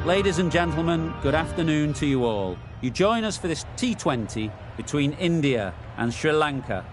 Ladies and gentlemen, good afternoon to you all. You join us for this T20 between India and Sri Lanka.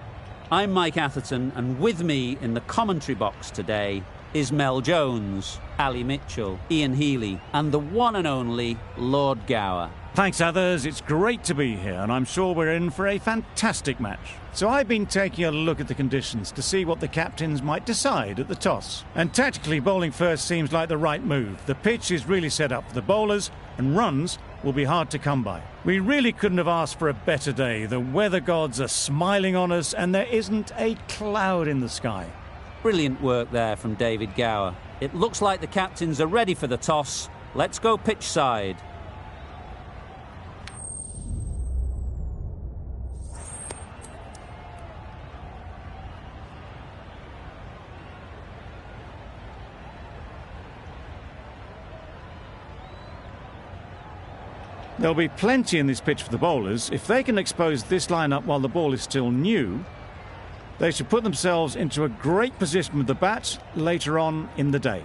I'm Mike Atherton, and with me in the commentary box today is Mel Jones, Ali Mitchell, Ian Healy, and the one and only Lord Gower. Thanks, others. It's great to be here, and I'm sure we're in for a fantastic match. So I've been taking a look at the conditions to see what the captains might decide at the toss. And tactically, bowling first seems like the right move. The pitch is really set up for the bowlers, and runs will be hard to come by. We really couldn't have asked for a better day. The weather gods are smiling on us, and there isn't a cloud in the sky. Brilliant work there from David Gower. It looks like the captains are ready for the toss. Let's go pitch side. There'll be plenty in this pitch for the bowlers. If they can expose this line-up while the ball is still new, they should put themselves into a great position with the bat later on in the day.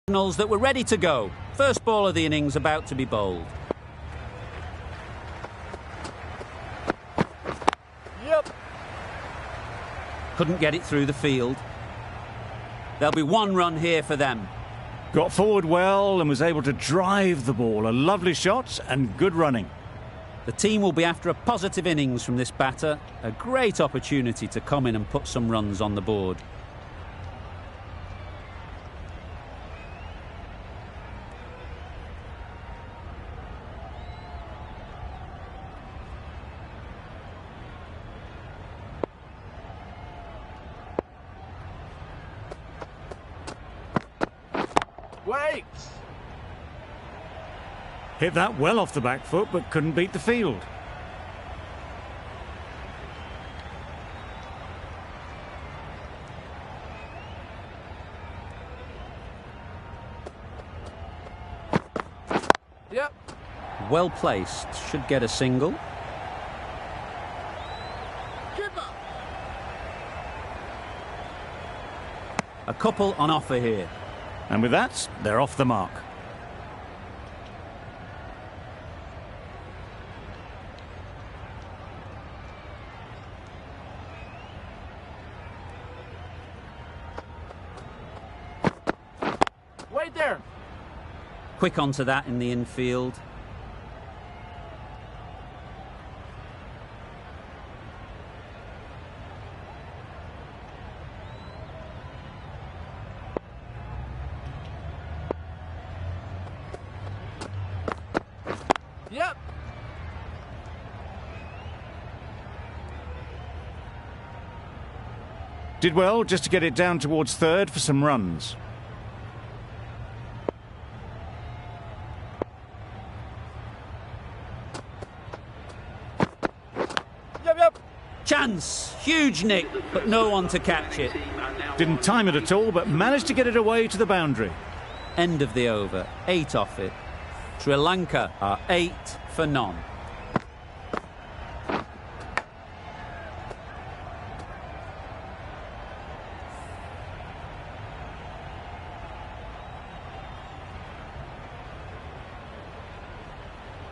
Signals that we're ready to go. First ball of the innings about to be bowled. Yep. Couldn't get it through the field. There'll be one run here for them. Got forward well and was able to drive the ball. A lovely shot and good running. The team will be after a positive innings from this batter. A great opportunity to come in and put some runs on the board. Wait! Hit that well off the back foot, but couldn't beat the field. Yep. Well placed. Should get a single. Keeper. A couple on offer here. And with that, they're off the mark. Wait there. Quick onto that in the infield. Yep. Did well just to get it down towards third for some runs. Yep. Chance! Huge nick, but no one to catch it. Didn't time it at all, but managed to get it away to the boundary. End of the over. 8 off it. Sri Lanka are 8 for none.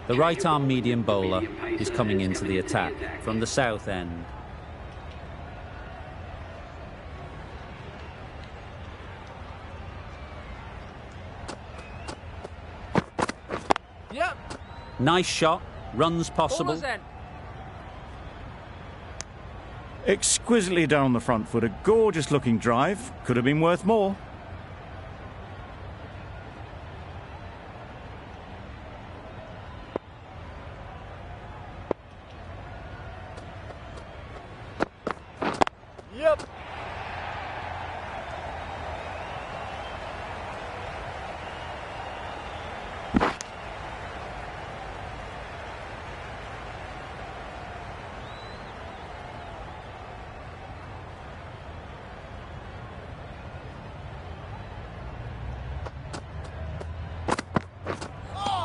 The right-arm medium bowler is coming into the attack from the south end. Yep. Nice shot, runs possible. Ballers in. Exquisitely done on the front foot. A gorgeous looking drive. Could have been worth more. Yep.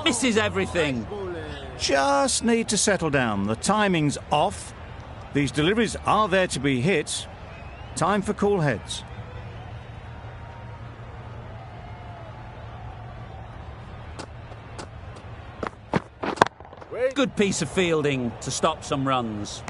Misses everything. Just need to settle down. The timing's off. These deliveries are there to be hit. Time for cool heads. Good piece of fielding to stop some runs.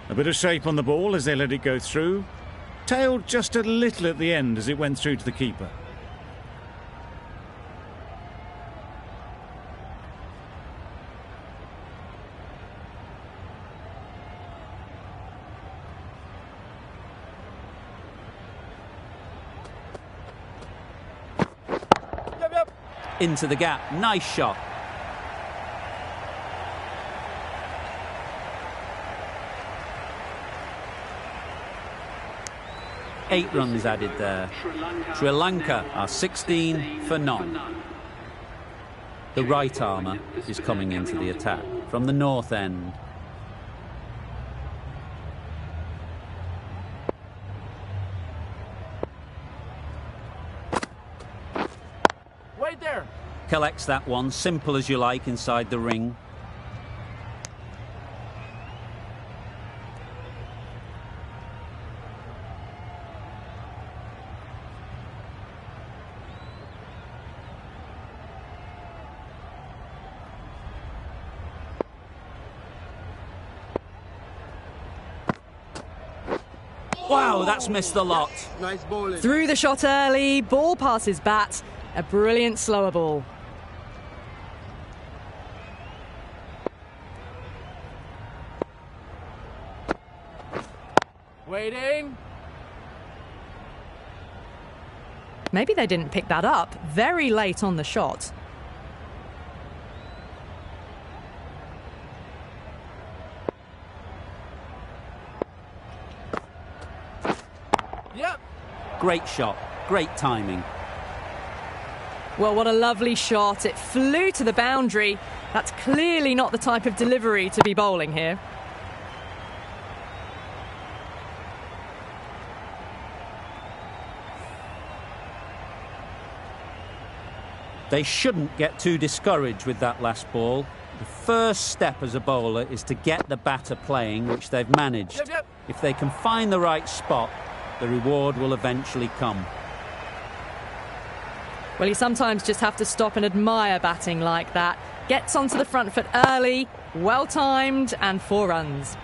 A bit of shape on the ball as they let it go through. Tailed just a little at the end as it went through to the keeper. Into the gap. Nice shot. Eight runs added there. Sri Lanka are 16 for none. The right armour is coming into the attack from the north end. Wait there. Collects that one, simple as you like, inside the ring. Wow, that's missed the lot. Nice bowling. Threw the shot early, ball past his bat. A brilliant slower ball. Waiting. Maybe they didn't pick that up. Very late on the shot. Yep. Great shot, great timing. Well, what a lovely shot. It flew to the boundary. That's clearly not the type of delivery to be bowling here. They shouldn't get too discouraged with that last ball. The first step as a bowler is to get the batter playing, which they've managed. Yep. If they can find the right spot, the reward will eventually come. Well, you sometimes just have to stop and admire batting like that. Gets onto the front foot early, well timed, and 4 runs.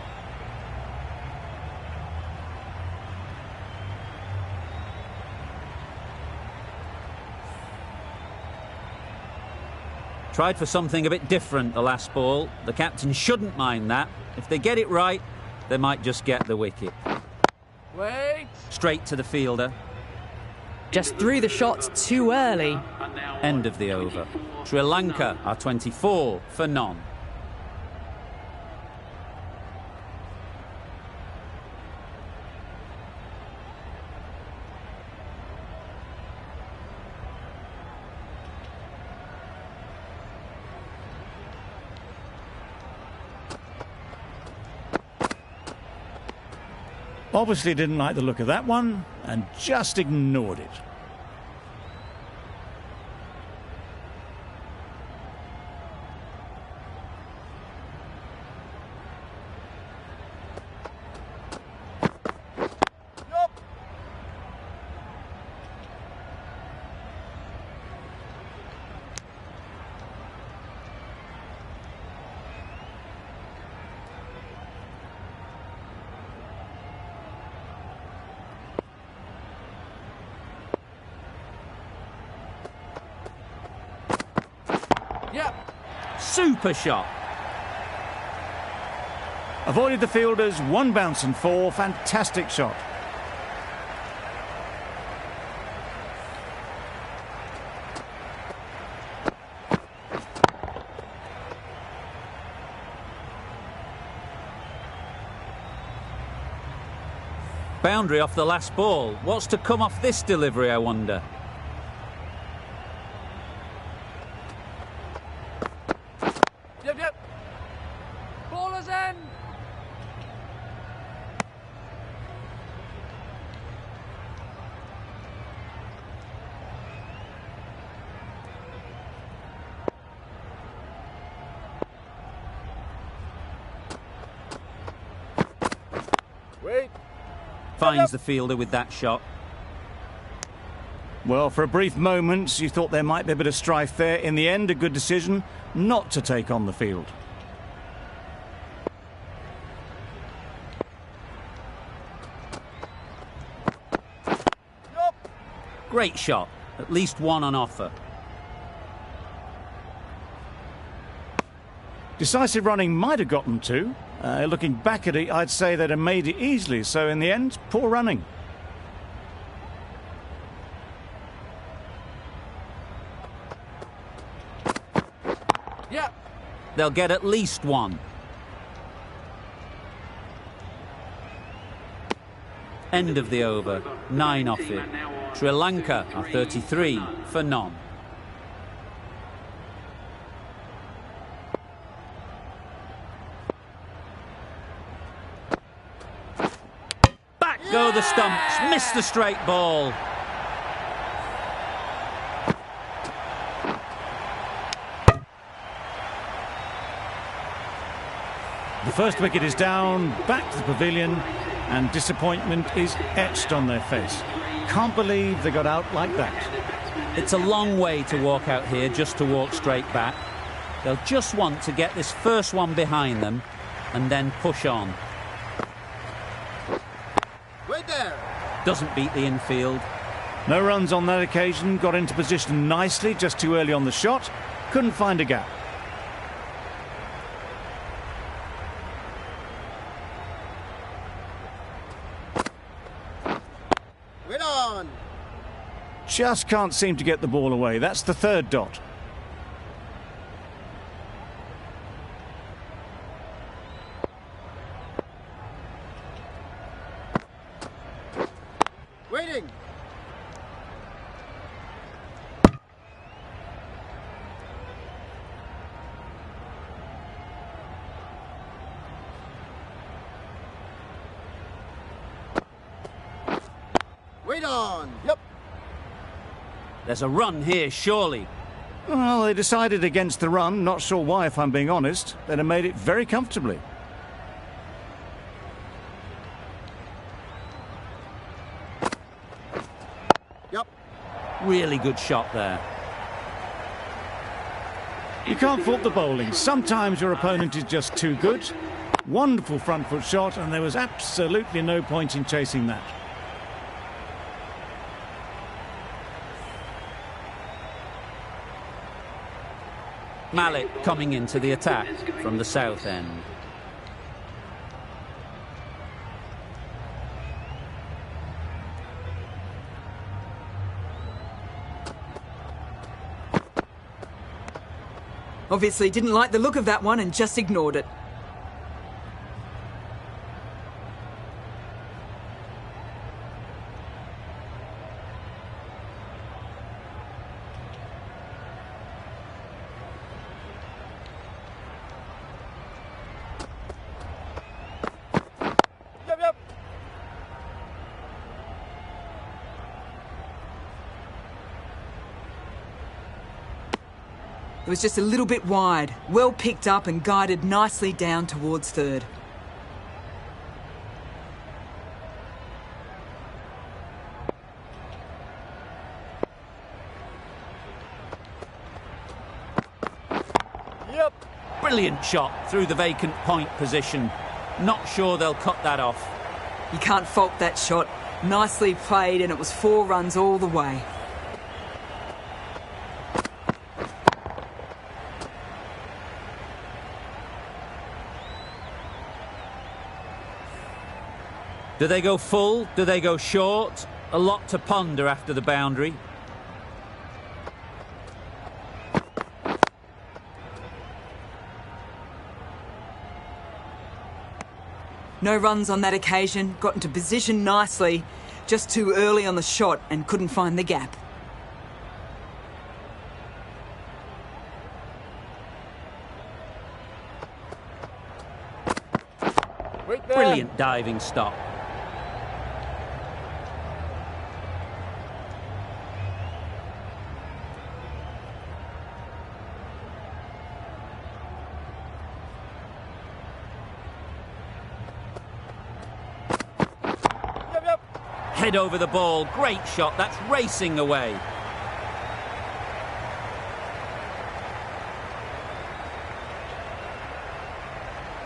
Tried for something a bit different the last ball. The captain shouldn't mind that. If they get it right, they might just get the wicket. Wait. Straight to the fielder. Just threw the shot too early. End of the over. Sri Lanka are 24 for none. Obviously didn't like the look of that one and just ignored it. Yep. Super shot. Avoided the fielders, 1 bounce and 4. Fantastic shot. Boundary off the last ball. What's to come off this delivery, I wonder? Yep. Ballers in. Wait. Finds the fielder with that shot. Well, for a brief moment, you thought there might be a bit of strife there. In the end, a good decision not to take on the field. Great shot. At least one on offer. Decisive running might have gotten two. Looking back at it, I'd say they'd have made it easily. So in the end, poor running. Yeah. They'll get at least one. End of the over. 9 off it. Sri Lanka are 33 for none. Back go the stumps. Missed the straight ball. The first wicket is down, back to the pavilion, and disappointment is etched on their face. Can't believe they got out like that. It's a long way to walk out here just to walk straight back. They'll just want to get this first one behind them and then push on. Wait there. Doesn't beat the infield. No runs on that occasion, got into position nicely, just too early on the shot, couldn't find a gap. Wait on. Just can't seem to get the ball away. That's the third dot. Waiting. Wait on. Yep. There's a run here, surely. Well, they decided against the run. Not sure why, if I'm being honest. They'd have made it very comfortably. Yep. Really good shot there. You can't fault the bowling. Sometimes your opponent is just too good. Wonderful front foot shot, and there was absolutely no point in chasing that. Malik coming into the attack from the south end. Obviously didn't like the look of that one and just ignored it. Yep. It was just a little bit wide, well picked up and guided nicely down towards third. Yep. Brilliant shot through the vacant point position. Not sure they'll cut that off. You can't fault that shot. Nicely played, and it was 4 runs all the way. Do they go full? Do they go short? A lot to ponder after the boundary. No runs on that occasion, got into position nicely, just too early on the shot and couldn't find the gap. Brilliant diving stop. Head over the ball, great shot, that's racing away.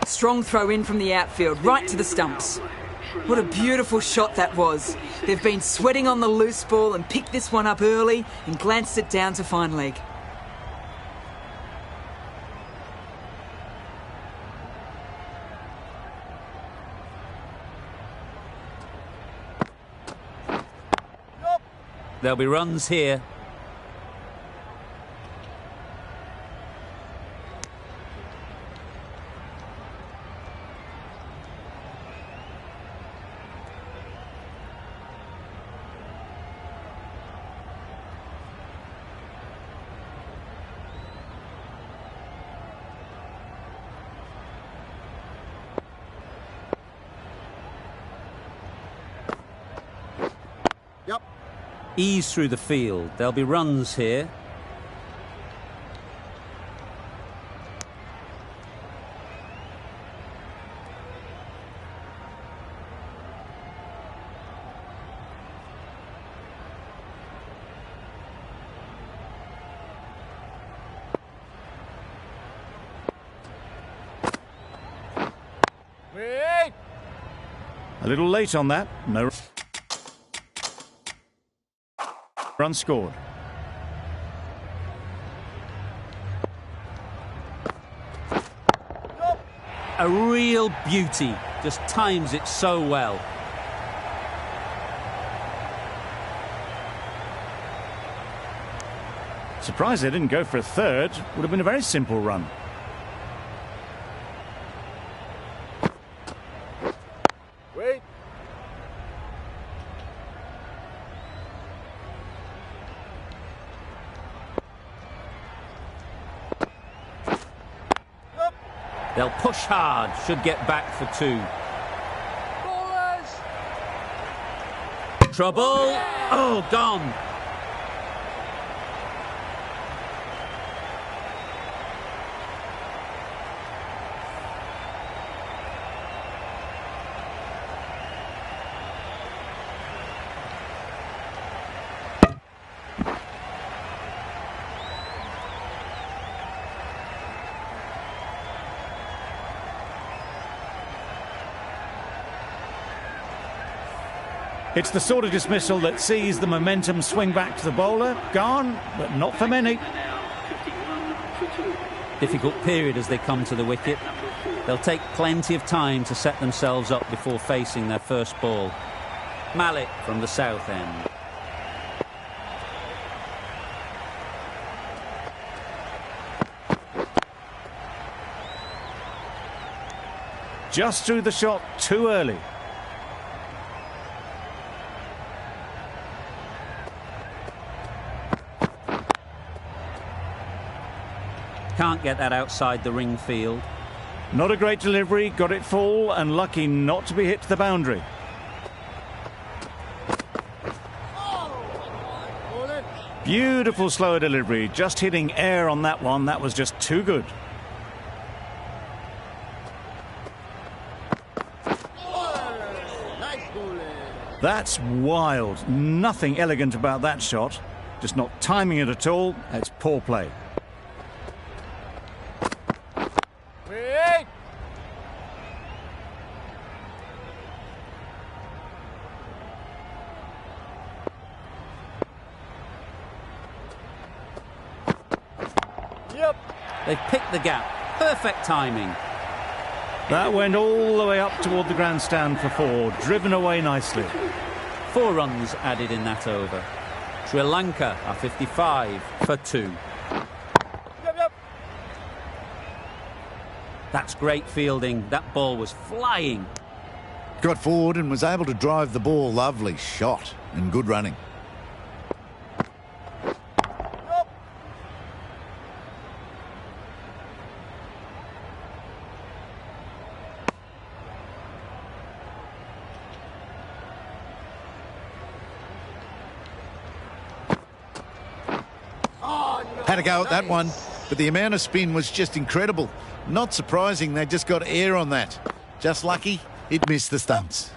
Strong throw in from the outfield, right to the stumps. What a beautiful shot that was. They've been sweating on the loose ball and picked this one up early and glanced it down to fine leg. There'll be runs here. Yep. Ease through the field. There'll be runs here. A little late on that. No run scored. A real beauty. Just times it so well. Surprised they didn't go for a third. Would have been a very simple run. Wait. They'll push hard. Should get back for two. Trouble. Oh, gone. It's the sort of dismissal that sees the momentum swing back to the bowler. Gone, but not for many. Difficult period as they come to the wicket. They'll take plenty of time to set themselves up before facing their first ball. Malik from the south end. Just threw the shot too early. Can't get that outside the ring field. Not a great delivery, got it full and lucky not to be hit to the boundary. Beautiful slower delivery, just hitting air on that one. That was just too good. Nice bowling. That's wild. Nothing elegant about that shot. Just not timing it at all. It's poor play. They've picked the gap. Perfect timing. That went all the way up toward the grandstand for four. Driven away nicely. 4 runs added in that over. Sri Lanka are 55 for 2. That's great fielding. That ball was flying. Got forward and was able to drive the ball. Lovely shot and good running. Had a go at that one, but the amount of spin was just incredible. Not surprising, they just got air on that. Just lucky it missed the stumps.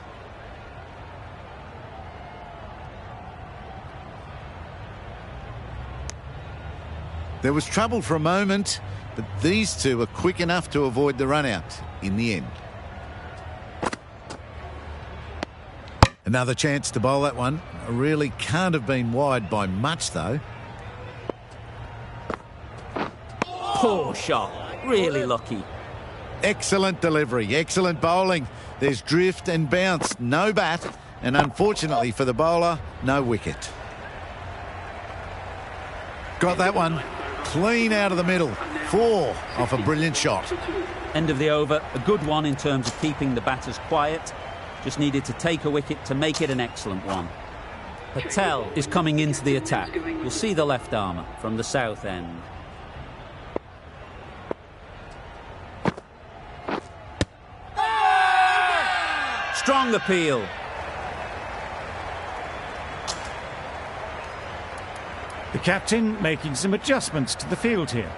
There was trouble for a moment, but these two were quick enough to avoid the run-out in the end. Another chance to bowl that one. Really can't have been wide by much, though. Poor shot. Really lucky. Excellent delivery, excellent bowling. There's drift and bounce, no bat, and unfortunately for the bowler, no wicket. Got that one. Clean out of the middle. 4 off a brilliant shot. End of the over. A good one in terms of keeping the batters quiet. Just needed to take a wicket to make it an excellent one. Patel is coming into the attack. We'll see the left armour from the south end. Strong appeal. The captain making some adjustments to the field here.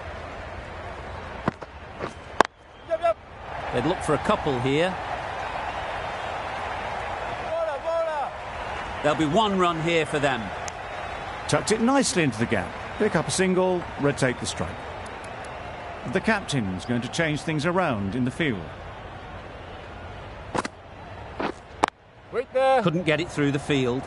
They'd look for a couple here. There'll be 1 run here for them. Tucked it nicely into the gap. Pick up a single, rotate the strike. The captain's going to change things around in the field. Wait there. Couldn't get it through the field.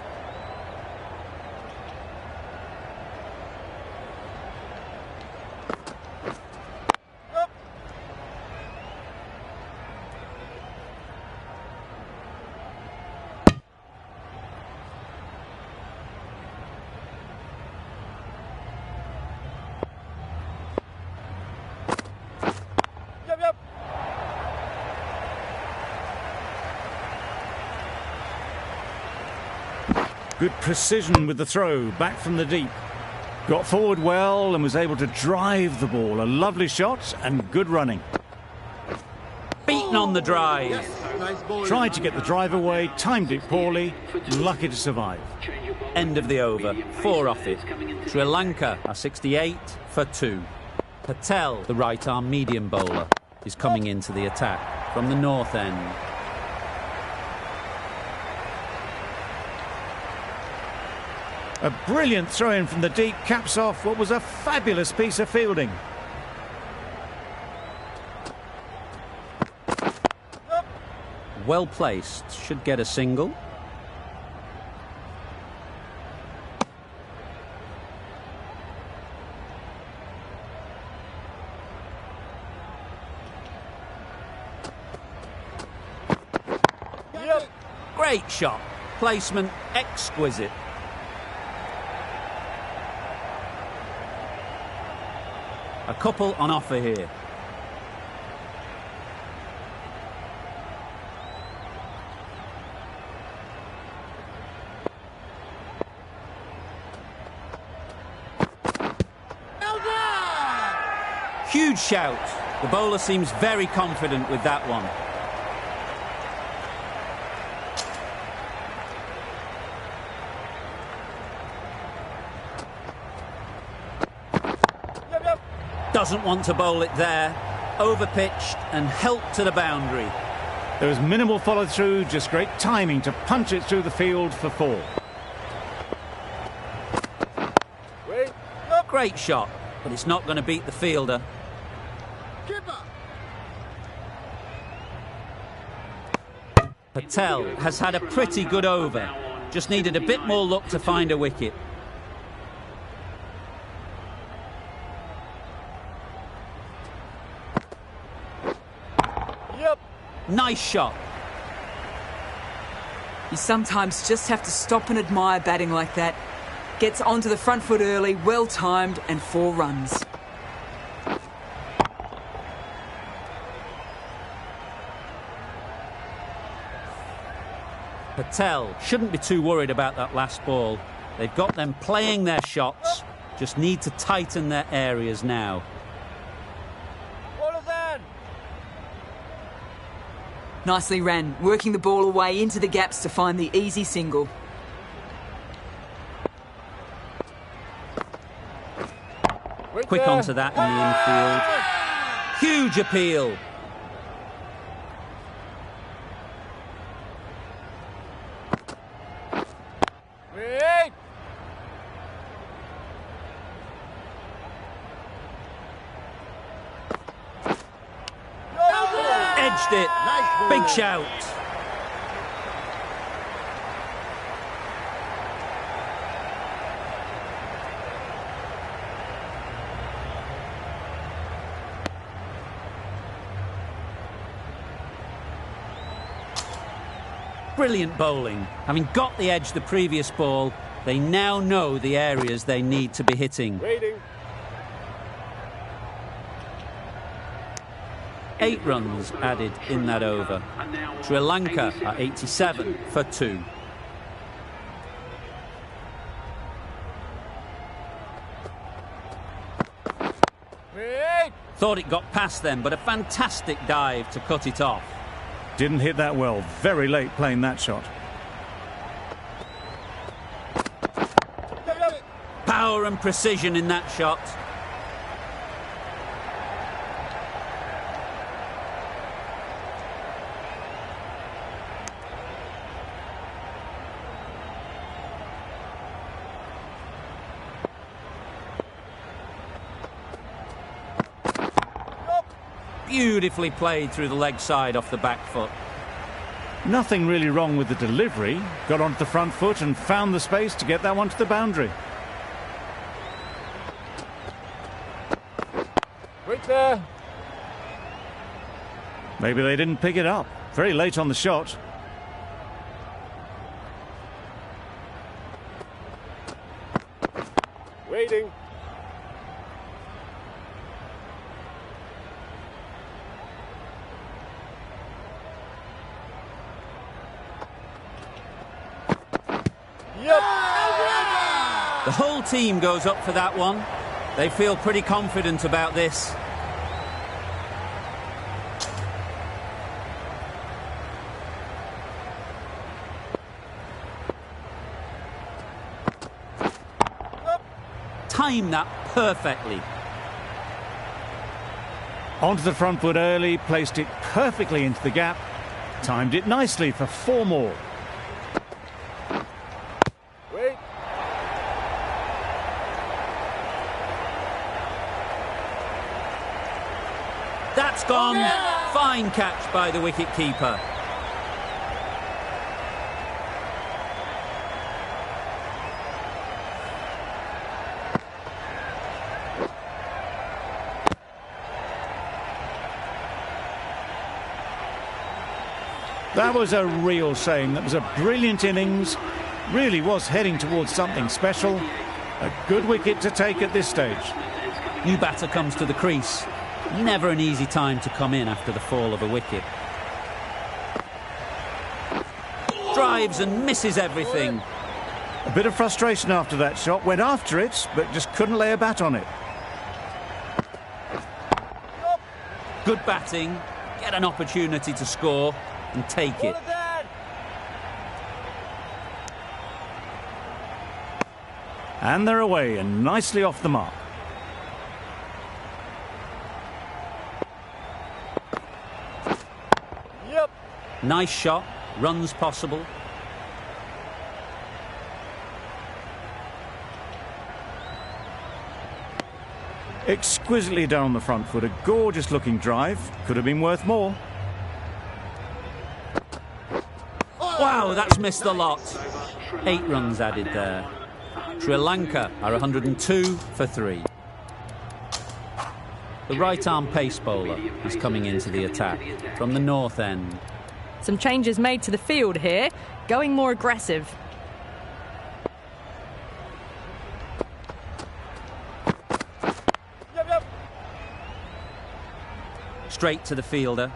Good precision with the throw, back from the deep. Got forward well and was able to drive the ball. A lovely shot and good running. Beaten on the drive. Nice ball. Tried to get the drive away, timed it poorly, lucky to survive. End of the over. 4 off it. Sri Lanka are 68 for 2. Patel, the right-arm medium bowler, is coming into the attack from the north end. A brilliant throw-in from the deep caps off what was a fabulous piece of fielding. Well placed. Should get a single. Great shot. Placement exquisite. A couple on offer here. Huge shout. The bowler seems very confident with that one. Doesn't want to bowl it there. Overpitched and helped to the boundary. There was minimal follow-through, just great timing to punch it through the field for 4. Wait. Great shot, but it's not going to beat the fielder. Keeper. Patel has had a pretty good over. Just needed a bit more luck to find a wicket. Nice shot. You sometimes just have to stop and admire batting like that. Gets onto the front foot early, well timed, and 4 runs. Patel shouldn't be too worried about that last ball. They've got them playing their shots, just need to tighten their areas now. Nicely ran, working the ball away into the gaps to find the easy single. Quick onto that in the infield. Huge appeal. Edged it. Big shout. Brilliant bowling. Having got the edge the previous ball, they now know the areas they need to be hitting. Waiting. 8 runs added in that over. Sri Lanka are 87 for 2. Thought it got past them, but a fantastic dive to cut it off. Didn't hit that well. Very late playing that shot. Power and precision in that shot. Beautifully played through the leg side off the back foot. Nothing really wrong with the delivery. Got onto the front foot and found the space to get that one to the boundary. Wait there. Maybe they didn't pick it up. Very late on the shot. Waiting. The whole team goes up for that one. They feel pretty confident about this. Timed that perfectly. Onto the front foot early, placed it perfectly into the gap. Timed it nicely for 4 more. Wait. That's gone. Fine catch by the wicket-keeper. That was a real shame. That was a brilliant innings. Really was heading towards something special. A good wicket to take at this stage. New batter comes to the crease. Never an easy time to come in after the fall of a wicket. Drives and misses everything. A bit of frustration after that shot. Went after it, but just couldn't lay a bat on it. Good batting. Get an opportunity to score and take it. And they're away and nicely off the mark. Yep. Nice shot. Runs possible. Exquisitely down the front foot. A gorgeous looking drive. Could have been worth more. Wow, that's missed a lot. 8 runs added there. Sri Lanka are 102 for 3. The right-arm pace bowler is coming into the attack from the north end. Some changes made to the field here, going more aggressive. Yep. Straight to the fielder.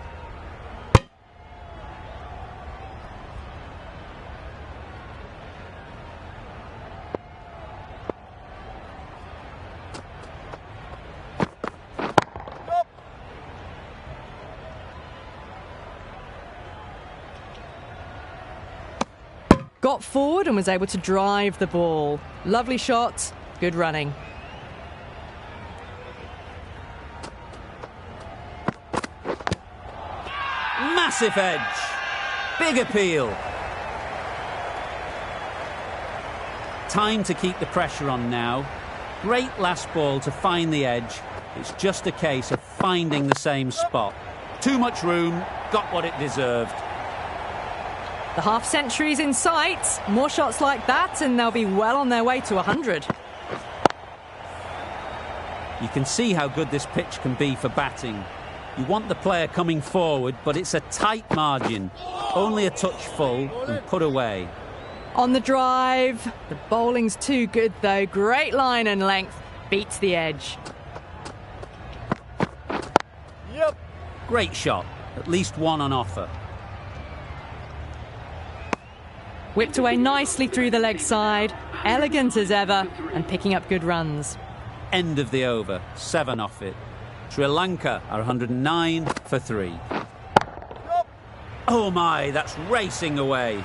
got forward and was able to drive the ball. Lovely shot, good running. Massive edge. Big appeal. Time to keep the pressure on now. Great last ball to find the edge. It's just a case of finding the same spot. Too much room, got what it deserved. The half-century's in sight. More shots like that and they'll be well on their way to 100. You can see how good this pitch can be for batting. You want the player coming forward, but it's a tight margin. Only a touch full and put away. On the drive, the bowling's too good though. Great line and length, beats the edge. Yep. Great shot, at least one on offer. Whipped away nicely through the leg side, elegant as ever, and picking up good runs. End of the over, 7 off it. Sri Lanka are 109 for 3. Oh my, that's racing away.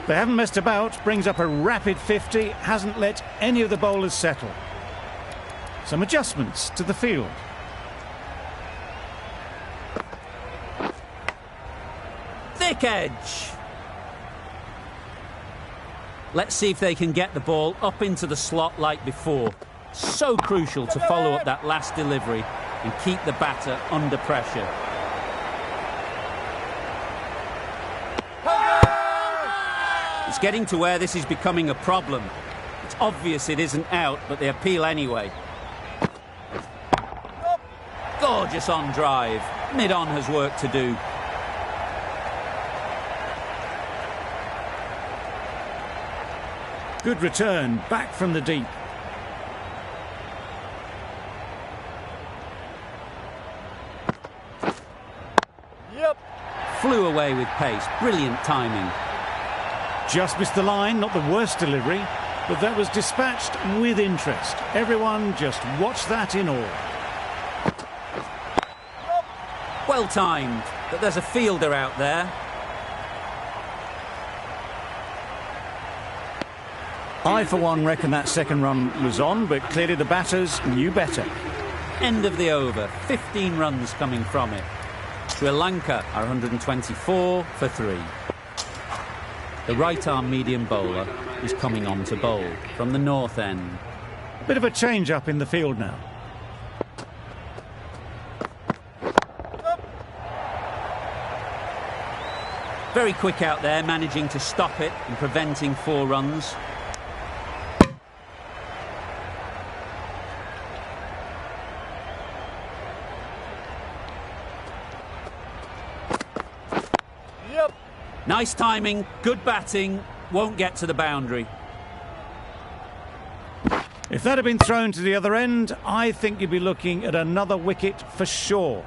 They haven't messed about, brings up a rapid 50, hasn't let any of the bowlers settle. Some adjustments to the field. Thick edge. Let's see if they can get the ball up into the slot like before. So crucial to follow up that last delivery and keep the batter under pressure. It's getting to where this is becoming a problem. It's obvious it isn't out, but they appeal anyway. Gorgeous on drive. Mid-on has work to do. Good return, back from the deep. Yep. Flew away with pace. Brilliant timing. Just missed the line, not the worst delivery, but that was dispatched with interest. Everyone just watched that in awe. Well timed, but there's a fielder out there. I, for one, reckon that second run was on, but clearly the batters knew better. End of the over, 15 runs coming from it. Sri Lanka are 124 for 3. The right-arm medium bowler is coming on to bowl from the north end. Bit of a change-up in the field now. Very quick out there, managing to stop it and preventing 4 runs. Yep. Nice timing, good batting, won't get to the boundary. If that had been thrown to the other end, I think you'd be looking at another wicket for sure.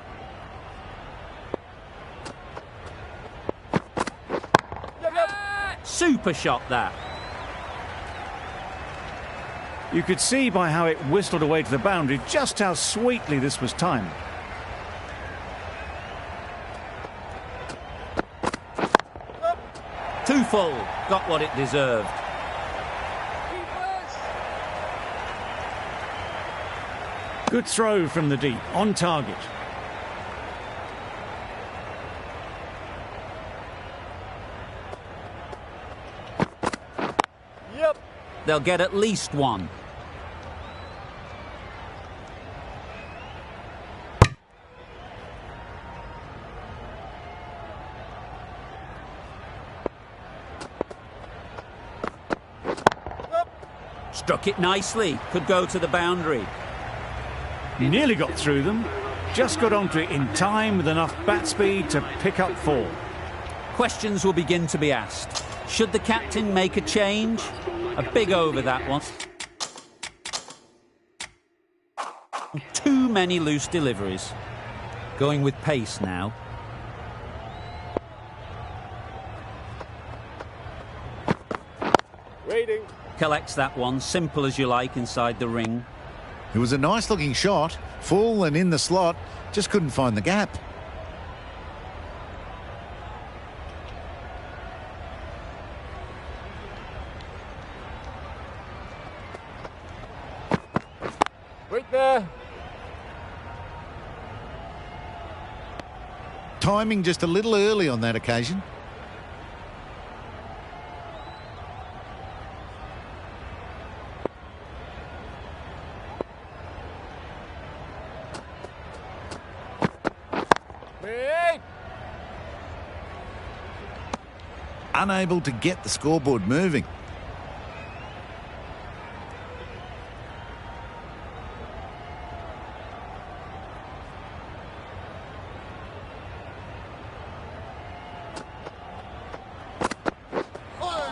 Super shot that. You could see by how it whistled away to the boundary just how sweetly this was timed. Too full, got what it deserved. Good throw from the deep, on target. Yep. They'll get at least 1. Struck it nicely, could go to the boundary. Nearly got through them, just got onto it in time with enough bat speed to pick up 4. Questions will begin to be asked. Should the captain make a change? A big over that one. Too many loose deliveries. Going with pace now. Waiting. Collects that one, simple as you like, inside the ring. It was a nice looking shot, full and in the slot, just couldn't find the gap. Wait there. Timing just a little early on that occasion. Wait. Unable to get the scoreboard moving.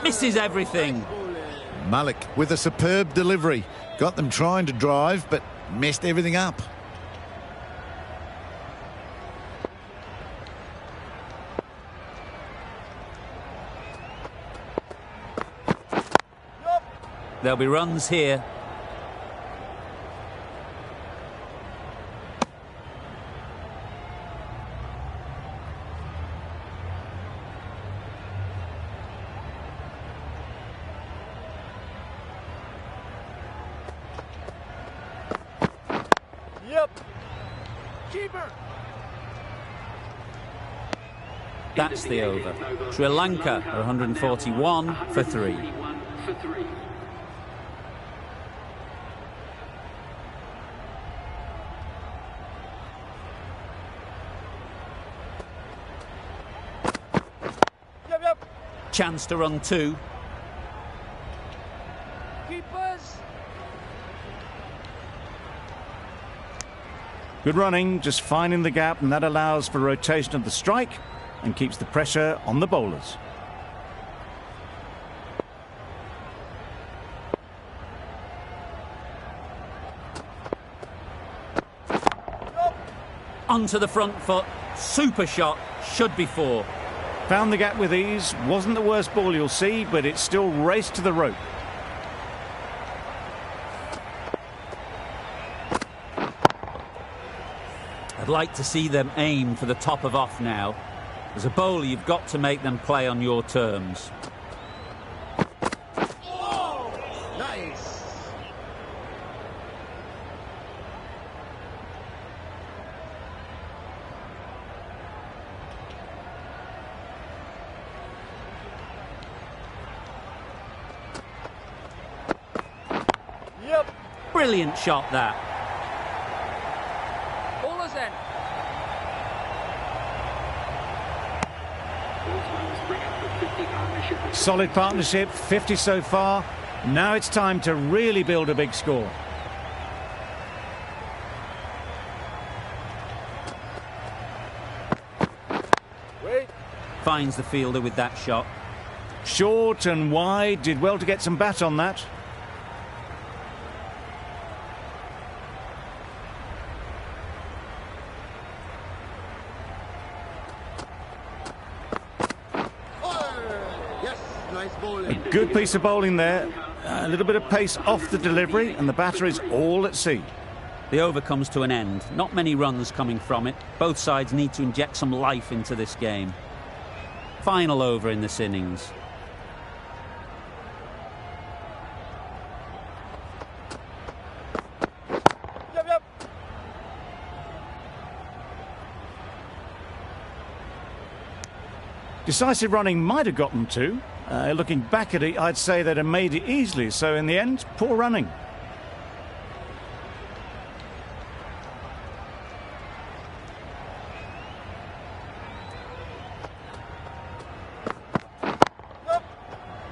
Misses everything. Malik with a superb delivery. Got them trying to drive, but messed everything up. There'll be runs here. Yep. Keeper. That's the over. Sri Lanka are 141 for 3. Yep. Chance to run 2. Keepers. Good running, just finding the gap, and that allows for rotation of the strike and keeps the pressure on the bowlers. Onto the front foot. Super shot. Should be 4. Found the gap with ease. Wasn't the worst ball you'll see, but it still raced to the rope. I'd like to see them aim for the top of off now. As a bowler, you've got to make them play on your terms. Nice. Yep. Brilliant shot, that. Bowler's end. Solid partnership, 50 so far. Now it's time to really build a big score. Wait. Finds the fielder with that shot. Short and wide, did well to get some bat on that. A good piece of bowling there. A little bit of pace off the delivery, and the batter is all at sea. The over comes to an end. Not many runs coming from it. Both sides need to inject some life into this game. Final over in this innings. Yep. Decisive running might have gotten 2. Looking back at it, I'd say they'd have made it easily. So in the end, poor running.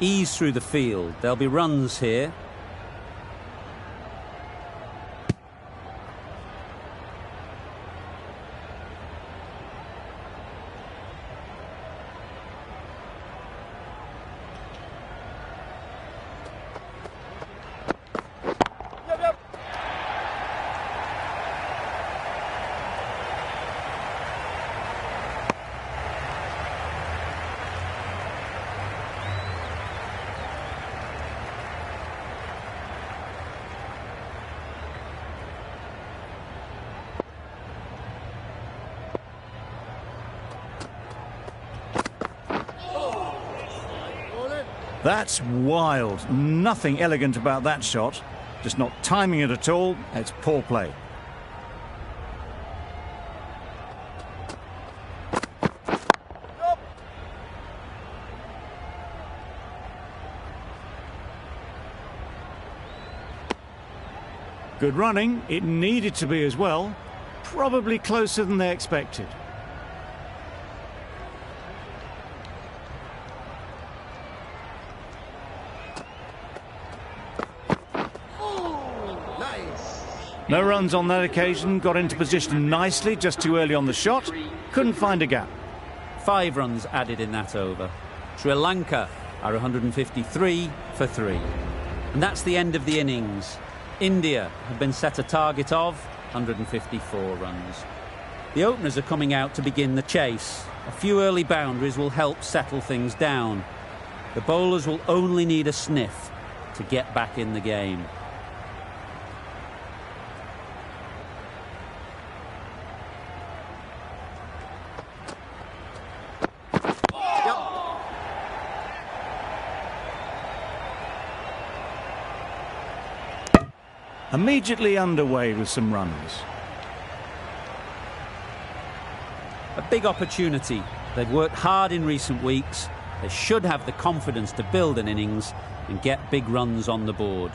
Ease through the field. There'll be runs here. Yep. That's wild. Nothing elegant about that shot. just not timing it at all. It's poor play. Good running. It needed to be as well. Probably closer than they expected. No runs on that occasion. Got into position nicely, just too early on the shot. Couldn't find a gap. 5 runs added in that over. Sri Lanka are 153 for 3. And that's the end of the innings. India have been set a target of 154 runs. The openers are coming out to begin the chase. A few early boundaries will help settle things down. The bowlers will only need a sniff to get back in the game. Immediately underway with some runs. A big opportunity. They've worked hard in recent weeks. They should have the confidence to build an innings and get big runs on the board.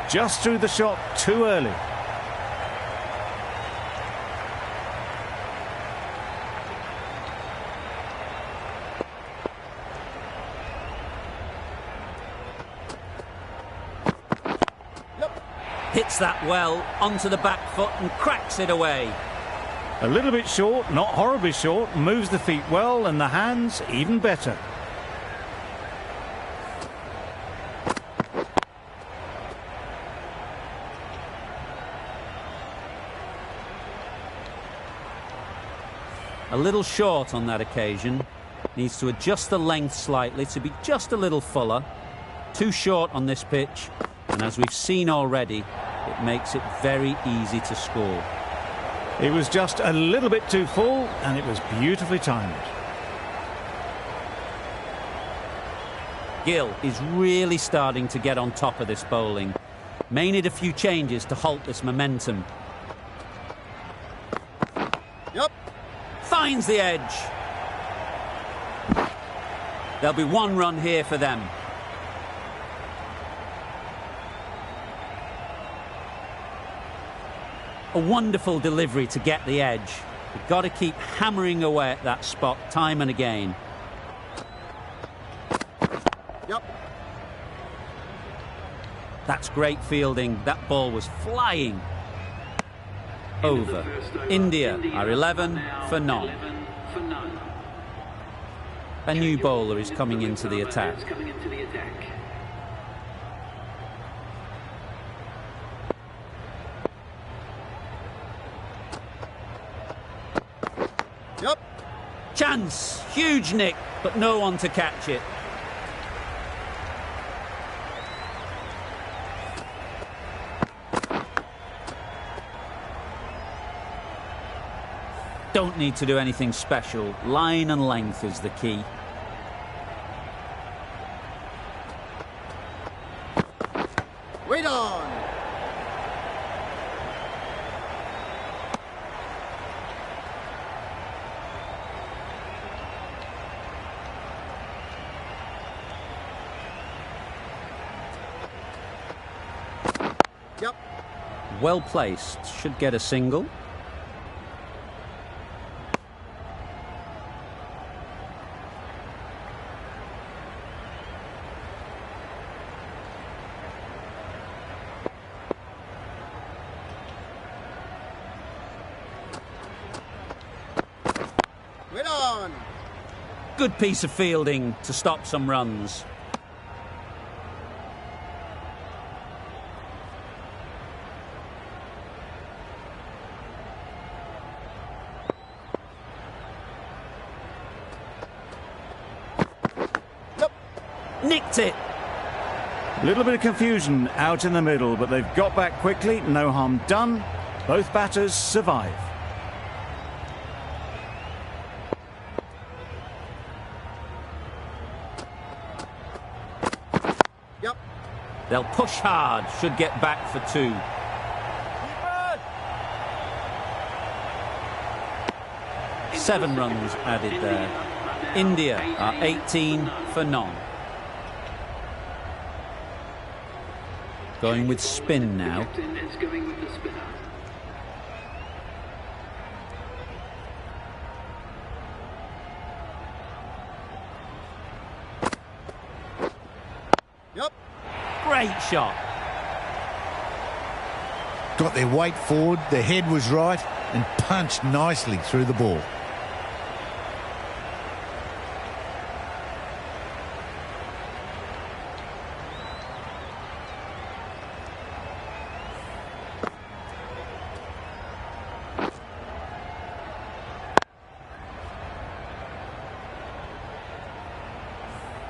Just threw the shot too early. Hits that well onto the back foot and cracks it away. A little bit short, not horribly short, moves the feet well and the hands even better. A little short on that occasion. Needs to adjust the length slightly to be just a little fuller. Too short on this pitch, and as we've seen already, it makes it very easy to score. It was just a little bit too full, and it was beautifully timed. Gill is really starting to get on top of this bowling. May need a few changes to halt this momentum. Yep. Finds the edge. There'll be 1 run here for them. A wonderful delivery to get the edge. You've got to keep hammering away at that spot time and again. Yep. That's great fielding. That ball was flying. Over. India are 11 for none. A new bowler is coming into the attack. Yep. Chance. Huge nick, but no one to catch it. Don't need to do anything special. Line and length is the key. Wait on. Yep. Well placed. Should get a single. Wait on. Good piece of fielding to stop some runs. Yep. Nicked it. A little bit of confusion out in the middle, but they've got back quickly. No harm done. Both batters survive. They'll push hard, should get back for 2. Seven runs added there. India are 18 for none. Going with spin now. Yep. Great shot. Got their weight forward, their head was right, and punched nicely through the ball.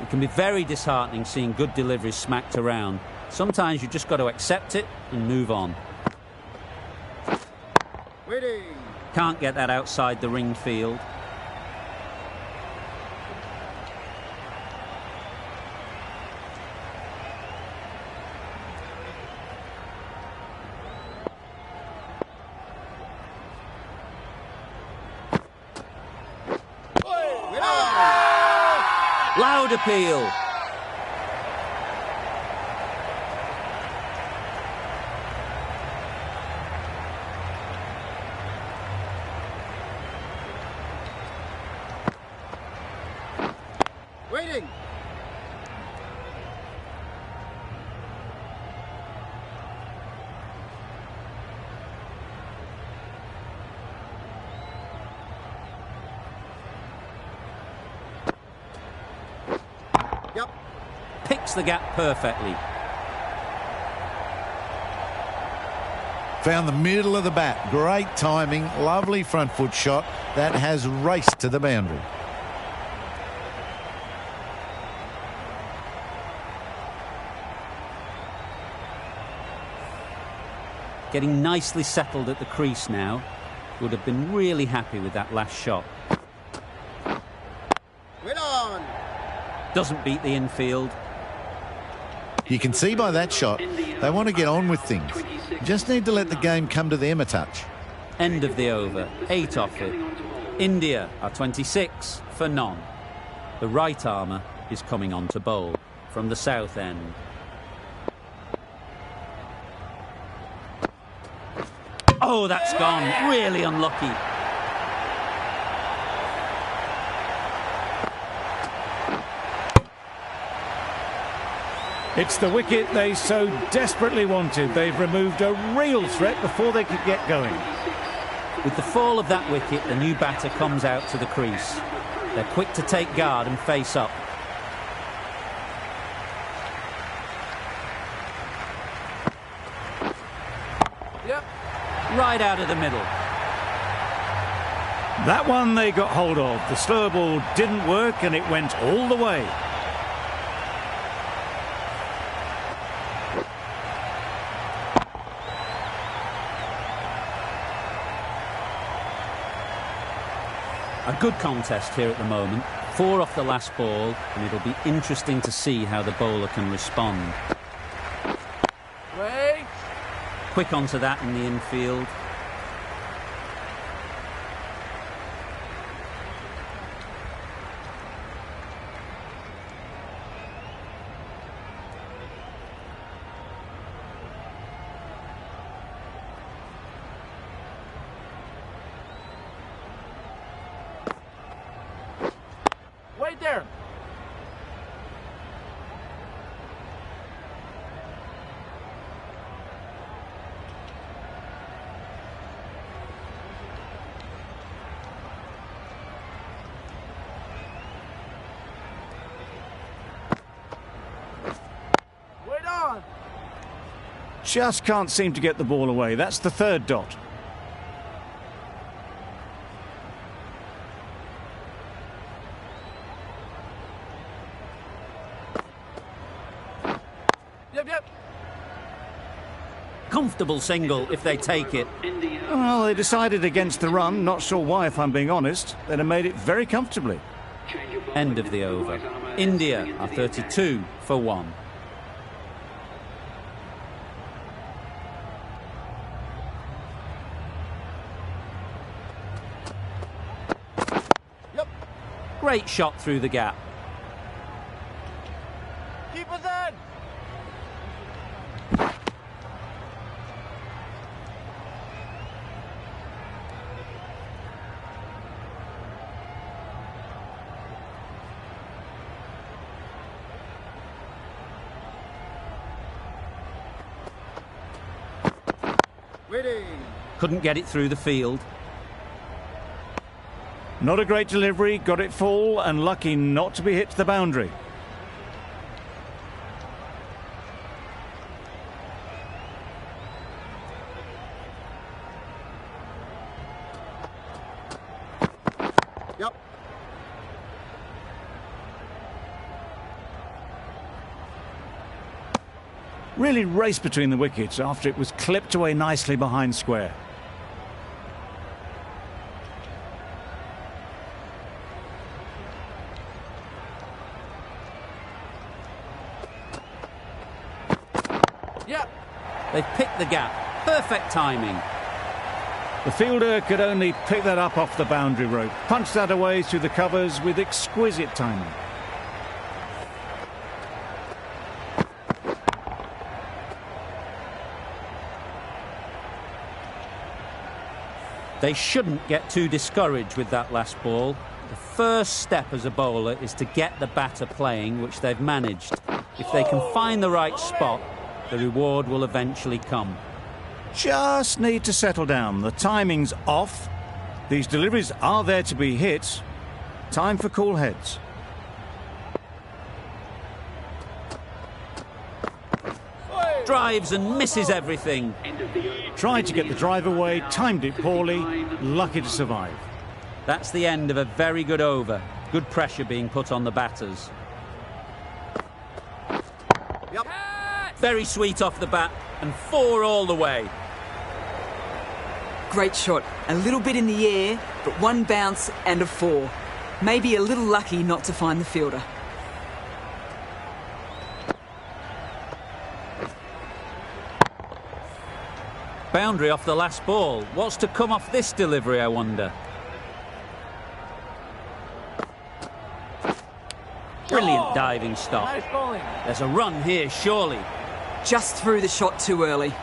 It can be very disheartening seeing good deliveries smacked around. Sometimes you just got to accept it and move on. Waiting. Can't get that outside the ring field. Loud appeal. Waiting. Yep. Picks the gap perfectly. Found the middle of the bat. Great timing, lovely front foot shot. That has raced to the boundary. Getting nicely settled at the crease now. Would have been really happy with that last shot. Wait on. Doesn't beat the infield. You can see by that shot, they want to get on with things. Just need to let the game come to them a touch. End of the over. 8 off it. India are 26 for none. The right armour is coming on to bowl from the south end. Oh, that's gone. Really unlucky. It's the wicket they so desperately wanted. They've removed a real threat before they could get going. With the fall of that wicket, the new batter comes out to the crease. They're quick to take guard and face up. Yep. Right out of the middle. That one they got hold of. The slower ball didn't work and it went all the way. A good contest here at the moment. 4 off the last ball, and it'll be interesting to see how the bowler can respond. Wait. Quick onto that in the infield. Wait there. Wait on. Just can't seem to get the ball away. That's the third dot. Yep. Comfortable single if they take it. Well, they decided against the run. Not sure why, if I'm being honest. They'd have made it very comfortably. End of the over. India are 32 for 1. Great shot through the gap. Keep us in. Couldn't get it through the field. Not a great delivery, got it full and lucky not to be hit to the boundary. Yep. Really raced between the wickets after it was clipped away nicely behind square. Yep. They've picked the gap. Perfect timing. The fielder could only pick that up off the boundary rope, punched that away through the covers with exquisite timing. They shouldn't get too discouraged with that last ball. The first step as a bowler is to get the batter playing, which they've managed. If they can find the right spot, the reward will eventually come. Just need to settle down. The timing's off. These deliveries are there to be hit. Time for cool heads. Drives and misses everything. Tried to get the drive away, timed it poorly, lucky to survive. That's the end of a very good over. Good pressure being put on the batters. Yep. Very sweet off the bat and 4 all the way. Great shot. A little bit in the air, but 1 bounce and a 4. Maybe a little lucky not to find the fielder. Boundary off the last ball. What's to come off this delivery, I wonder? Brilliant diving stop. Nice bowling. There's a run here, surely. Just threw the shot too early.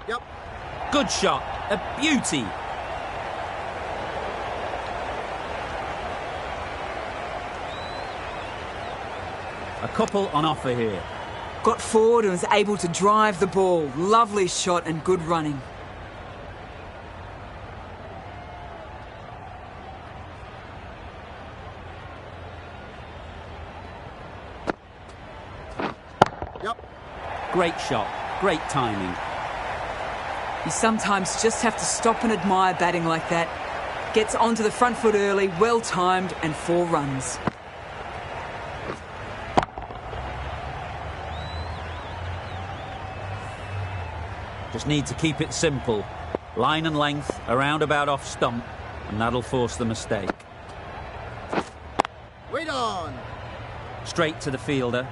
Yep. Good shot. A beauty. A couple on offer here. Got forward and was able to drive the ball. Lovely shot and good running. Yep. Great shot. Great timing. You sometimes just have to stop and admire batting like that. Gets onto the front foot early, well timed, and 4 runs. Just need to keep it simple. Line and length, a roundabout off stump, and that'll force the mistake. Wait on. Straight to the fielder.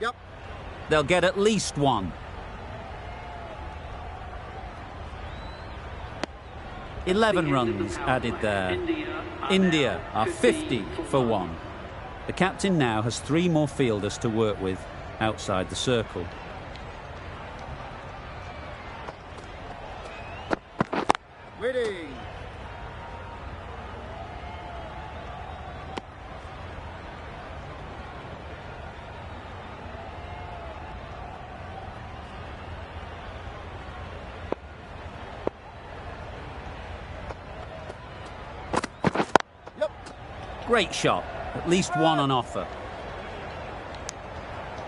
Yep. They'll get at least 1. 11 runs added there. India are 50 for 1. The captain now has 3 more fielders to work with outside the circle. Waiting. Great shot. At least 1 on offer.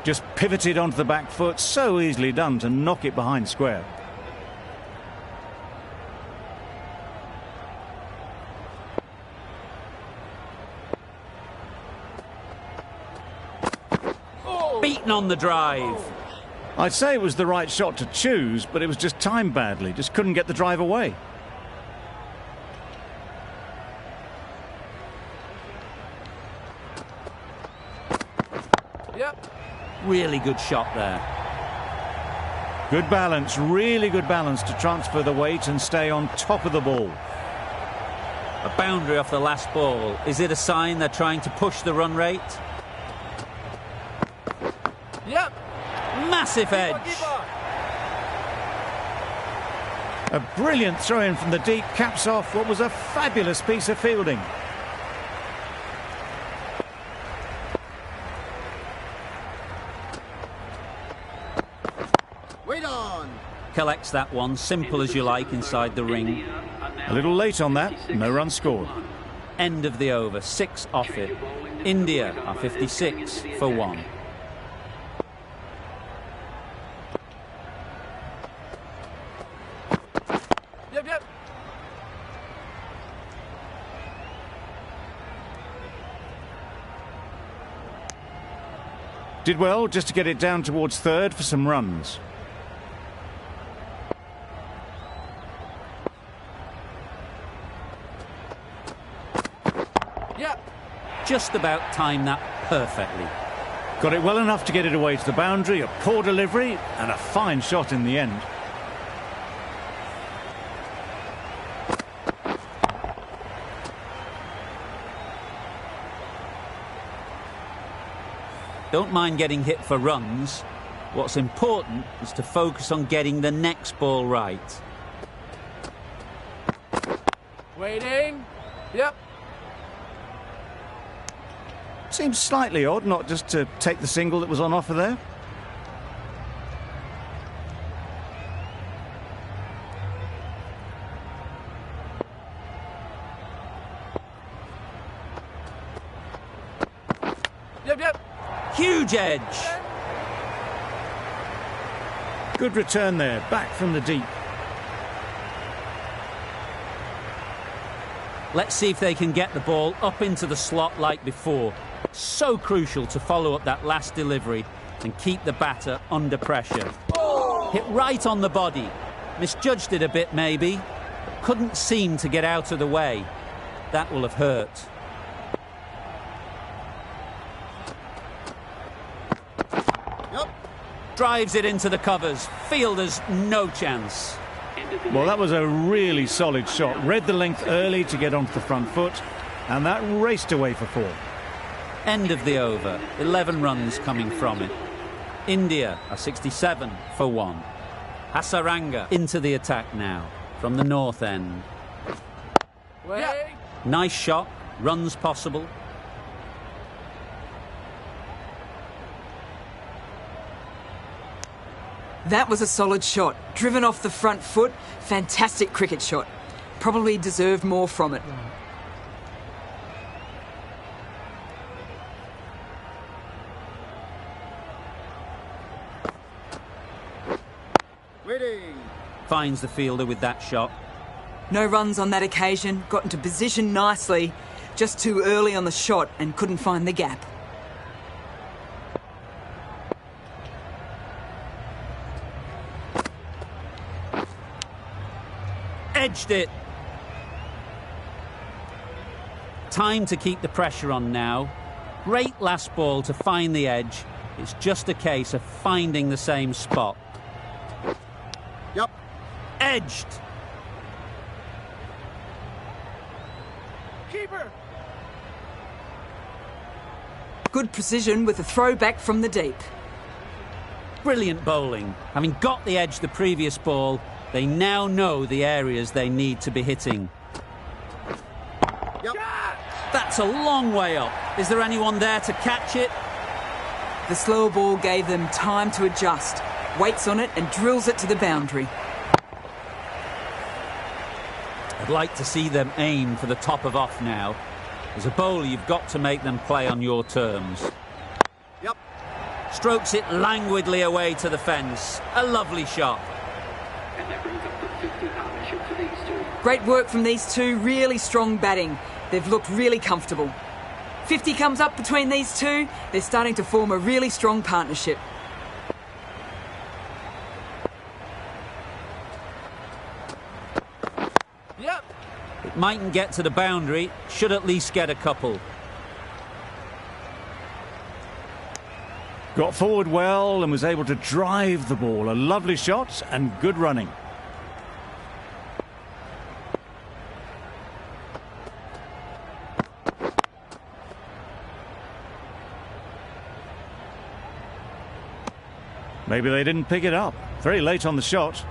Just pivoted onto the back foot, so easily done to knock it behind square. Beaten on the drive. I'd say it was the right shot to choose, but it was just timed badly. Just couldn't get the drive away. Yep. Really good shot there. Good balance, really good balance to transfer the weight and stay on top of the ball. A boundary off the last ball. Is it a sign they're trying to push the run rate? Yep. Massive edge. Keeper. A brilliant throw-in from the deep caps off what was a fabulous piece of fielding. Wait on. Collects that one, simple as you like, inside the ring. A little late on that, no run scored. End of the over, 6 off it. India are 56 for 1. Yep. Did well just to get it down towards third for some runs. Yep. Just about timed that perfectly. Got it well enough to get it away to the boundary, a poor delivery and a fine shot in the end. Don't mind getting hit for runs. What's important is to focus on getting the next ball right. Waiting. Yep. Seems slightly odd not just to take the single that was on offer there. Yep. Huge edge. Good return there, back from the deep. Let's see if they can get the ball up into the slot like before. So crucial to follow up that last delivery and keep the batter under pressure. Hit right on the body. Misjudged it a bit maybe. Couldn't seem to get out of the way. That will have hurt. Drives it into the covers. Fielders no chance. Well, that was a really solid shot. Read the length early to get onto the front foot, and that raced away for 4. End of the over. 11 runs coming from it. India are 67 for 1. Hasaranga into the attack now from the north end. Wait. Yep. Nice shot. Runs possible. That was a solid shot. Driven off the front foot. Fantastic cricket shot. Probably deserved more from it. Waiting. Finds the fielder with that shot. No runs on that occasion. Got into position nicely. Just too early on the shot and couldn't find the gap. Edged it. Time to keep the pressure on now. Great last ball to find the edge. It's just a case of finding the same spot. Yep. Edged. Keeper. Good precision with a throw back from the deep. Brilliant bowling. Having got the edge the previous ball, they now know the areas they need to be hitting. Yep. That's a long way up. Is there anyone there to catch it? The slower ball gave them time to adjust. Waits on it and drills it to the boundary. I'd like to see them aim for the top of off now. As a bowler, you've got to make them play on your terms. Yep. Strokes it languidly away to the fence. A lovely shot. Great work from these two, really strong batting. They've looked really comfortable. 50 comes up between these two. They're starting to form a really strong partnership. Mightn't get to the boundary, should at least get a couple. Got forward well and was able to drive the ball. A lovely shot and good running. Maybe they didn't pick it up. Very late on the shot.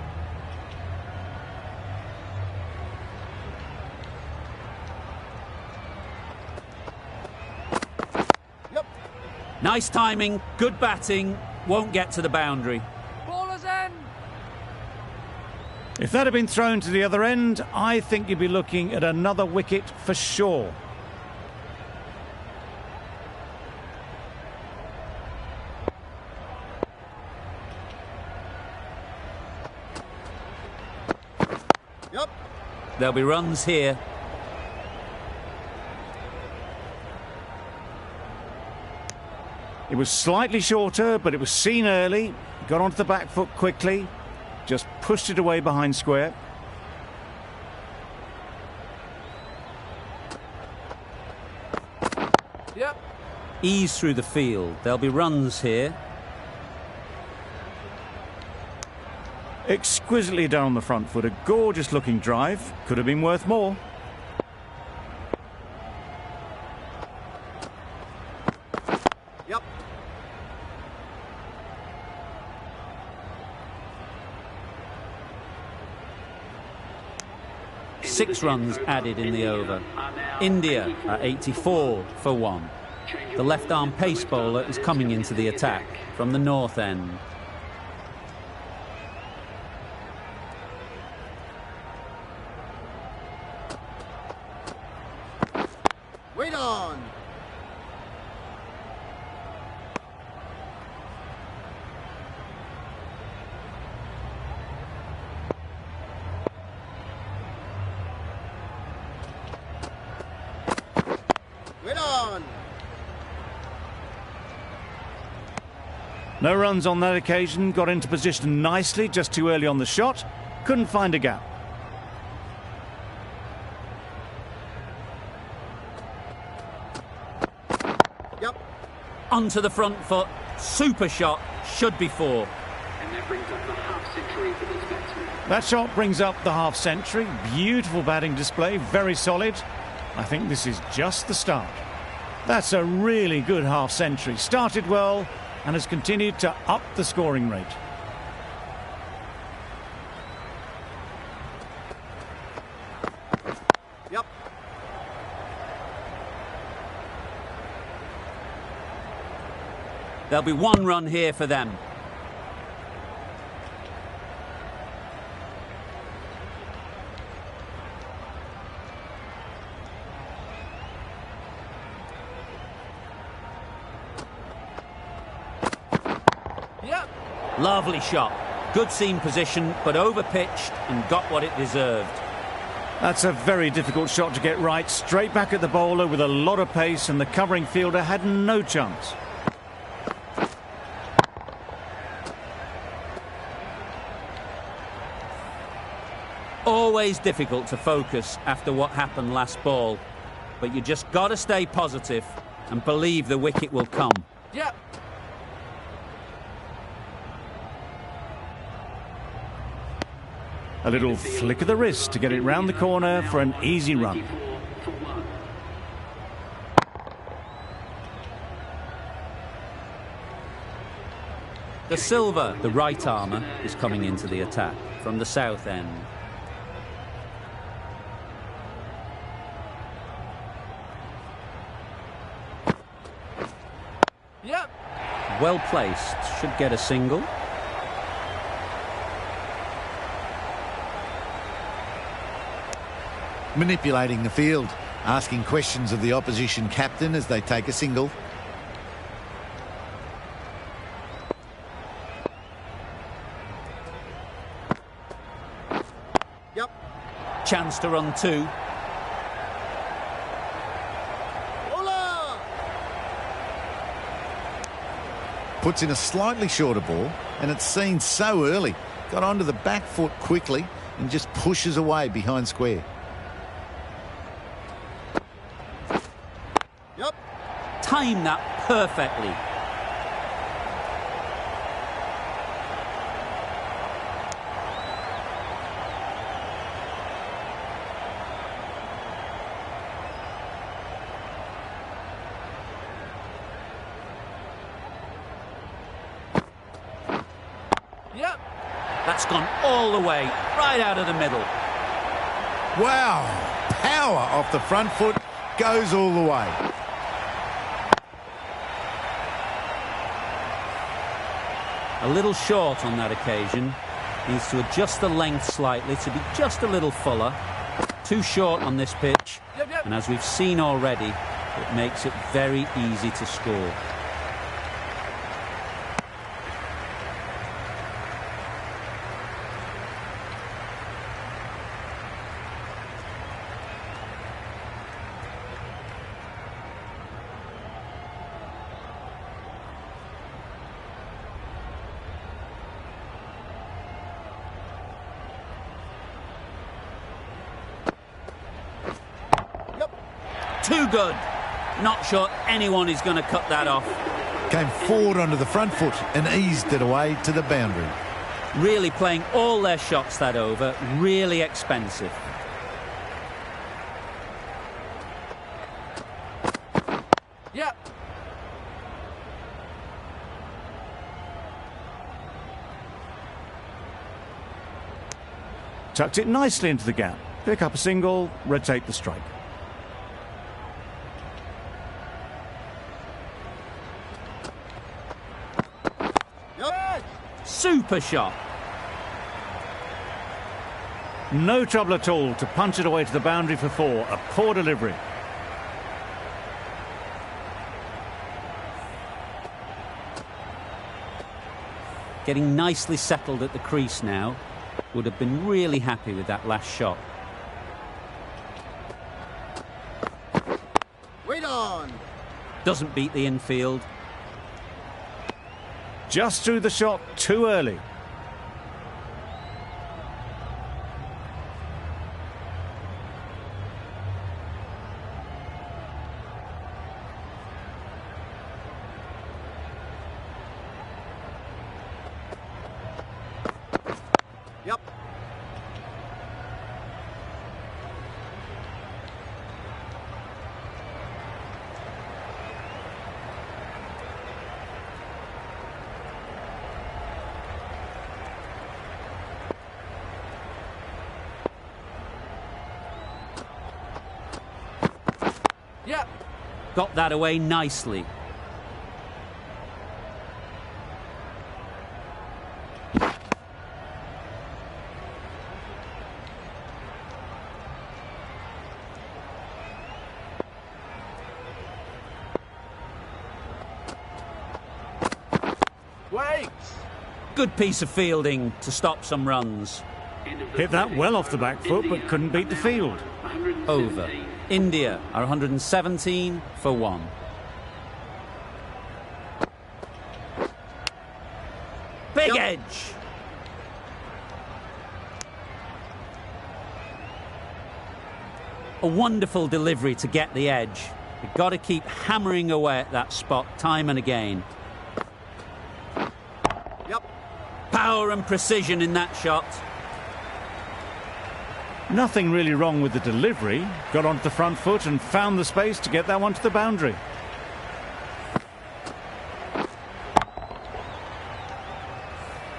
Nice timing, good batting, won't get to the boundary. Baller's end. If that had been thrown to the other end, I think you'd be looking at another wicket for sure. Yep. There'll be runs here. It was slightly shorter, but it was seen early. Got onto the back foot quickly. Just pushed it away behind square. Yep. Ease through the field. There'll be runs here. Exquisitely done on the front foot. A gorgeous looking drive. Could have been worth more. Yep. 6 runs added in the over. India are 84 for 1. The left-arm pace bowler is coming into the attack from the north end. Wait on. Wait on. No runs on that occasion. Got into position nicely, just too early on the shot. Couldn't find a gap. Yep. Onto the front foot. Super shot. Should be 4. And that brings up the half-century for this batsman. That shot brings up the half-century. Beautiful batting display. Very solid. I think this is just the start. That's a really good half-century. Started well and has continued to up the scoring rate. Yep. There'll be 1 run here for them. Yep. Lovely shot. Good seam position, but over-pitched and got what it deserved. That's a very difficult shot to get right. Straight back at the bowler with a lot of pace, and the covering fielder had no chance. Always difficult to focus after what happened last ball, but you just got to stay positive and believe the wicket will come. Yep. A little flick of the wrist to get it round the corner for an easy run. 94 for 1. The Silver, the right armour, is coming into the attack from the south end. Yep. Well placed, should get a single. Manipulating the field, asking questions of the opposition captain as they take a single. Yep. Chance to run 2. Bowler. Puts in a slightly shorter ball, and it's seen so early. Got onto the back foot quickly and just pushes away behind square. timed that perfectly. Yep. That's gone all the way, right out of the middle. Wow, power off the front foot, goes all the way. A little short on that occasion. Needs to adjust the length slightly to be just a little fuller. Too short on this pitch. Yep. And as we've seen already, it makes it very easy to score. Too good. Not sure anyone is going to cut that off. Came forward onto the front foot and eased it away to the boundary. Really playing all their shots that over. Really expensive. Yep. Tucked it nicely into the gap. Pick up a single, rotate the strike. Yep. Super shot. No trouble at all to punch it away to the boundary for four. A poor delivery. Getting nicely settled at the crease now. Would have been really happy with that last shot. Wait on. Doesn't beat the infield. Just threw the shot too early. Yep. Yep. Got that away nicely. Wait. Good piece of fielding to stop some runs. Hit that well off the back foot, but couldn't beat the field. Over. India are 117 for 1. Big edge. A wonderful delivery to get the edge. You've got to keep hammering away at that spot time and again. Yep. Power and precision in that shot. Nothing really wrong with the delivery. Got onto the front foot and found the space to get that one to the boundary.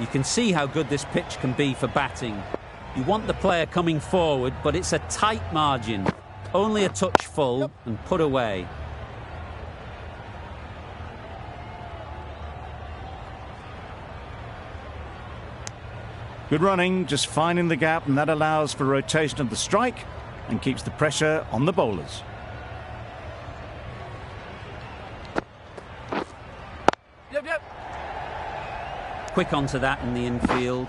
You can see how good this pitch can be for batting. You want the player coming forward, but it's a tight margin. Only a touch full and put away. Good running, just finding the gap, and that allows for rotation of the strike and keeps the pressure on the bowlers. Yep. Quick onto that in the infield.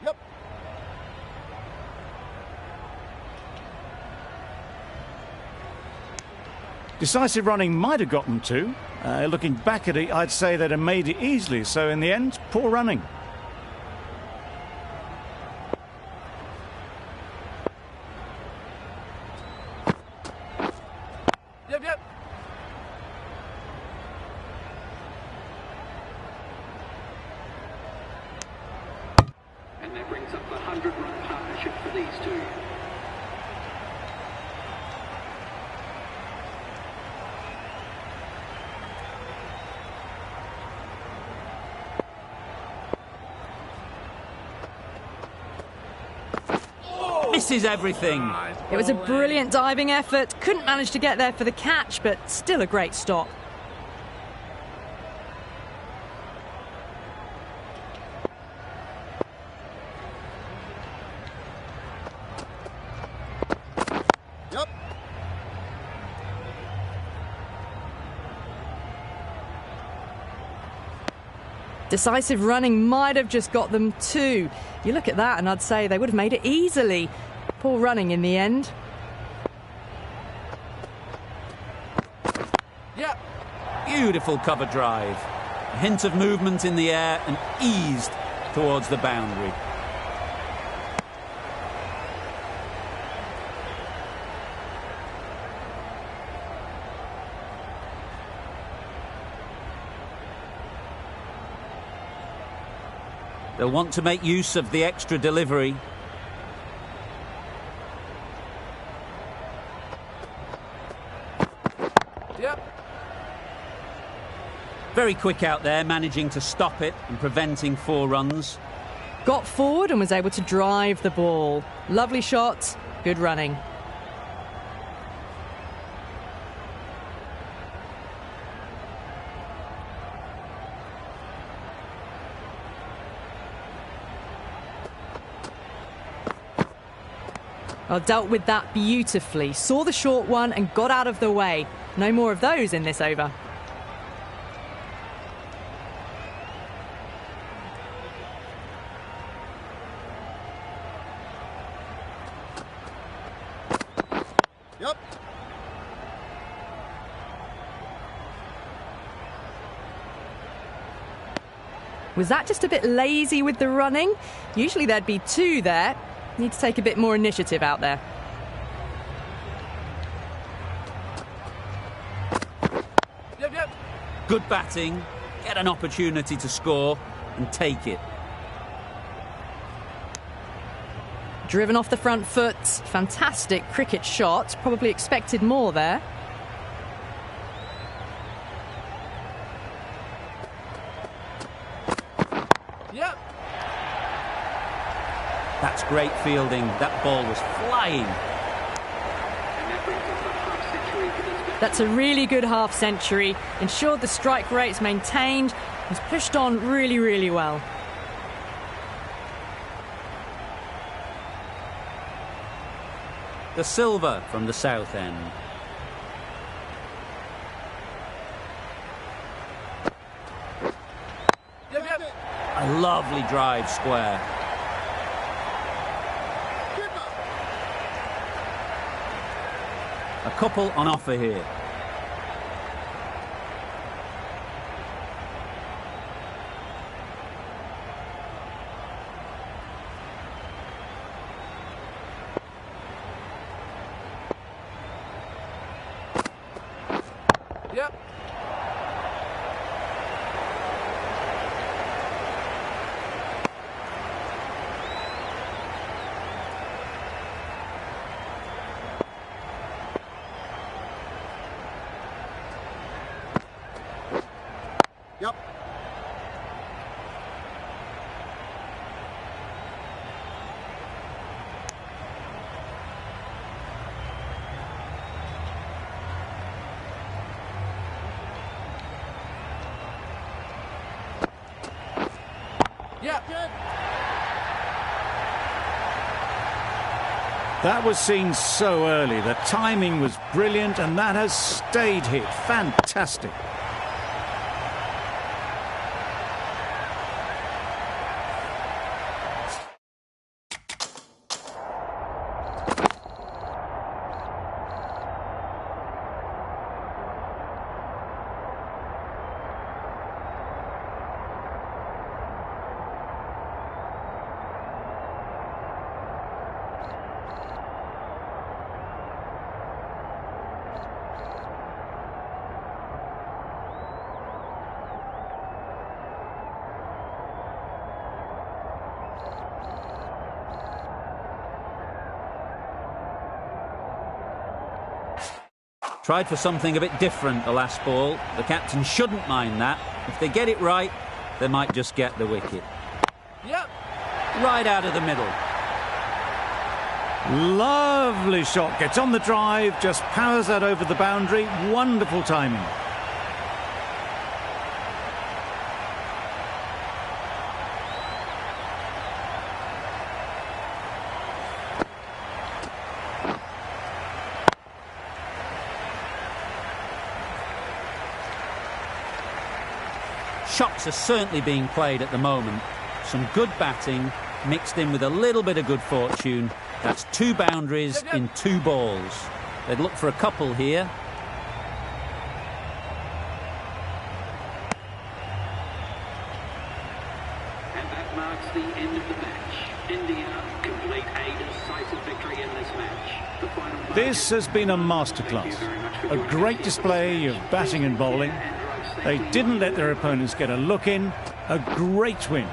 Yep. Decisive running might have got them two. Looking back at it, I'd say they'd have made it easily. So in the end, poor running. Yep, yep. And that brings up the 100-run partnership for these two. Misses everything. It was a brilliant diving effort. Couldn't manage to get there for the catch, but still a great stop. Yep. Decisive running might have just got them two. You look at that and I'd say they would have made it easily. Poor running in the end. Yep. Beautiful cover drive. A hint of movement in the air and eased towards the boundary. They'll want to make use of the extra delivery. Yep. Very quick out there, managing to stop it and preventing 4 runs. Got forward and was able to drive the ball. Lovely shot, good running. Well, dealt with that beautifully. Saw the short one and got out of the way. No more of those in this over. Yep. Was that just a bit lazy with the running? Usually there'd be 2 there. Need to take a bit more initiative out there. Yep, yep. Good batting, get an opportunity to score and take it. Driven off the front foot. Fantastic cricket shot. Probably expected more there. Yep. That's great fielding. That ball was flying. And that brings up the half-century for this batsman. That's a really good half century. Ensured the strike rate's maintained. Was pushed on really, really well. The silver from the south end. Yep, yep. A lovely drive square. A couple on offer here. Yep. Yep. Yep. That was seen so early. The timing was brilliant and that has stayed hit. Fantastic. Tried for something a bit different the last ball. The captain shouldn't mind that. If they get it right, they might just get the wicket. Yep. Right out of the middle. Lovely shot. Gets on the drive, just powers that over the boundary. Wonderful timing. Shots are certainly being played at the moment. Some good batting mixed in with a little bit of good fortune. That's 2 boundaries in 2 balls. They'd look for a couple here. And that marks the end of the match. India complete a decisive victory in this match. The final This has been a masterclass. A great display of batting and bowling. They didn't let their opponents get a look in. A great win.